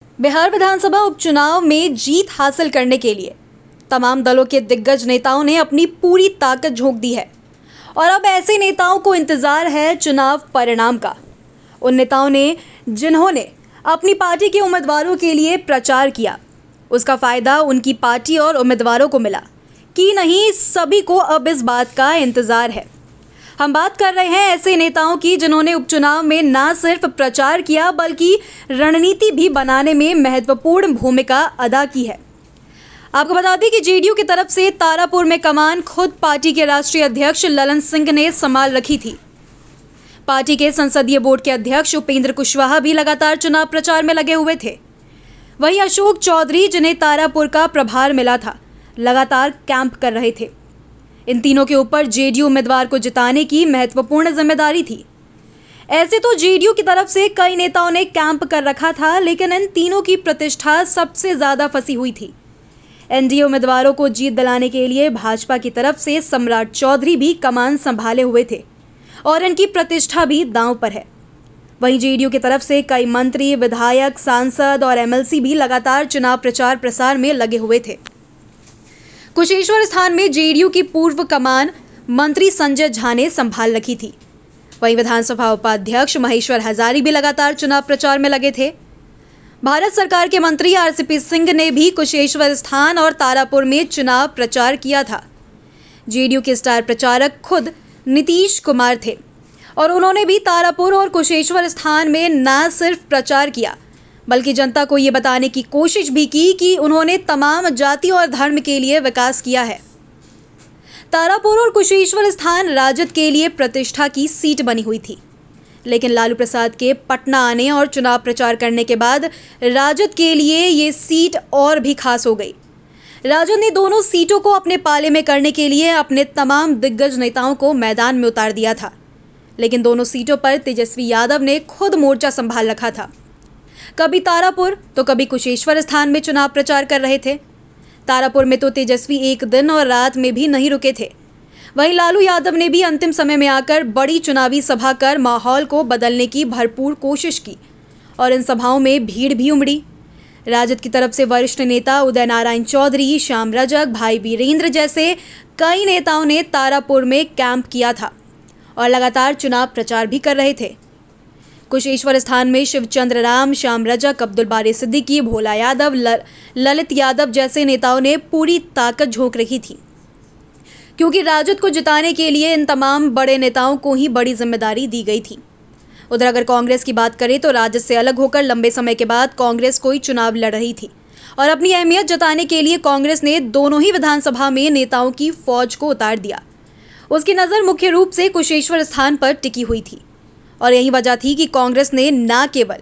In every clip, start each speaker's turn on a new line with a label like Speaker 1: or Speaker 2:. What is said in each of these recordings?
Speaker 1: बिहार विधानसभा उपचुनाव में जीत हासिल करने के लिए तमाम दलों के दिग्गज नेताओं ने अपनी पूरी ताकत झोंक दी है और अब ऐसे नेताओं को इंतजार है चुनाव परिणाम का। उन नेताओं ने जिन्होंने अपनी पार्टी के उम्मीदवारों के लिए प्रचार किया, उसका फायदा उनकी पार्टी और उम्मीदवारों को मिला कि नहीं, सभी को अब इस बात का इंतजार है। हम बात कर रहे हैं ऐसे नेताओं की जिन्होंने उपचुनाव में न सिर्फ प्रचार किया बल्कि रणनीति भी बनाने में महत्वपूर्ण भूमिका अदा की है। आपको बता दें कि जेडीयू की तरफ से तारापुर में कमान खुद पार्टी के राष्ट्रीय अध्यक्ष ललन सिंह ने संभाल रखी थी। पार्टी के संसदीय बोर्ड के अध्यक्ष उपेंद्र कुशवाहा भी लगातार चुनाव प्रचार में लगे हुए थे। वहीं अशोक चौधरी, जिन्हें तारापुर का प्रभार मिला था, लगातार कैंप कर रहे थे। इन तीनों के ऊपर जेडीयू उम्मीदवार को जिताने की महत्वपूर्ण जिम्मेदारी थी। ऐसे तो जेडीयू की तरफ से कई नेताओं ने कैंप कर रखा था, लेकिन इन तीनों की प्रतिष्ठा सबसे ज्यादा फंसी हुई थी। एनडीए उम्मीदवारों को जीत दिलाने के लिए भाजपा की तरफ से सम्राट चौधरी भी कमान संभाले हुए थे और इनकी प्रतिष्ठा भी दांव पर है। वहीं जेडीयू की तरफ से कई मंत्री, विधायक, सांसद और एमएलसी भी लगातार चुनाव प्रचार प्रसार में लगे हुए थे। कुशेश्वर स्थान में जेडीयू की पूर्व कमान मंत्री संजय झा ने संभाल रखी थी। वहीं विधानसभा उपाध्यक्ष महेश्वर हजारी भी लगातार चुनाव प्रचार में लगे थे। भारत सरकार के मंत्री आरसीपी सिंह ने भी कुशेश्वर स्थान और तारापुर में चुनाव प्रचार किया था। जेडीयू के स्टार प्रचारक खुद नीतीश कुमार थे और उन्होंने भी तारापुर और कुशेश्वर स्थान में न सिर्फ प्रचार किया बल्कि जनता को ये बताने की कोशिश भी की कि उन्होंने तमाम जाति और धर्म के लिए विकास किया है। तारापुर और कुशेश्वर स्थान राजद के लिए प्रतिष्ठा की सीट बनी हुई थी, लेकिन लालू प्रसाद के पटना आने और चुनाव प्रचार करने के बाद राजद के लिए ये सीट और भी खास हो गई। राजद ने दोनों सीटों को अपने पाले में करने के लिए अपने तमाम दिग्गज नेताओं को मैदान में उतार दिया था, लेकिन दोनों सीटों पर तेजस्वी यादव ने खुद मोर्चा संभाल रखा था। कभी तारापुर तो कभी कुशेश्वर स्थान में चुनाव प्रचार कर रहे थे। तारापुर में तो तेजस्वी एक दिन और रात में भी नहीं रुके थे। वहीं लालू यादव ने भी अंतिम समय में आकर बड़ी चुनावी सभा कर माहौल को बदलने की भरपूर कोशिश की और इन सभाओं में भीड़ भी उमड़ी। राजद की तरफ से वरिष्ठ नेता उदय नारायण चौधरी, श्याम रजक, भाई वीरेंद्र जैसे कई नेताओं ने तारापुर में कैंप किया था और लगातार चुनाव प्रचार भी कर रहे थे। कुशेश्वर स्थान में शिवचंद्र राम, श्याम रजक, अब्दुल बारी सिद्दीकी, भोला यादव, ललित यादव जैसे नेताओं ने पूरी ताकत झोंक रखी थी, क्योंकि राजद को जिताने के लिए इन तमाम बड़े नेताओं को ही बड़ी जिम्मेदारी दी गई थी। उधर अगर कांग्रेस की बात करें तो राजद से अलग होकर लंबे समय के बाद कांग्रेस कोई चुनाव लड़ रही थी और अपनी अहमियत जताने के लिए कांग्रेस ने दोनों ही विधानसभा में नेताओं की फौज को उतार दिया। उसकी नज़र मुख्य रूप से कुशेश्वर स्थान पर टिकी हुई थी और यही वजह थी कि कांग्रेस ने न केवल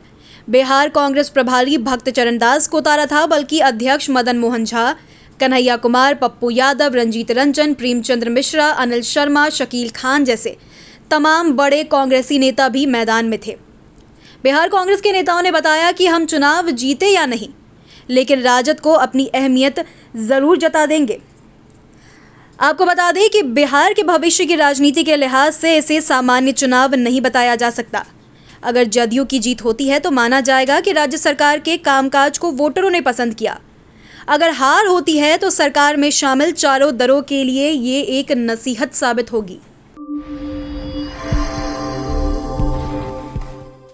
Speaker 1: बिहार कांग्रेस प्रभारी भक्त चरण दास को उतारा था, बल्कि अध्यक्ष मदन मोहन झा, कन्हैया कुमार, पप्पू यादव, रंजीत रंजन, प्रेमचंद्र मिश्रा, अनिल शर्मा, शकील खान जैसे तमाम बड़े कांग्रेसी नेता भी मैदान में थे। बिहार कांग्रेस के नेताओं ने बताया कि हम चुनाव जीते या नहीं, लेकिन राजद को अपनी अहमियत जरूर जता देंगे। आपको बता दें कि बिहार के भविष्य की राजनीति के लिहाज से इसे सामान्य चुनाव नहीं बताया जा सकता। अगर जदयू की जीत होती है तो माना जाएगा कि राज्य सरकार के कामकाज को वोटरों ने पसंद किया। अगर हार होती है तो सरकार में शामिल चारों दलों के लिए ये एक नसीहत साबित होगी।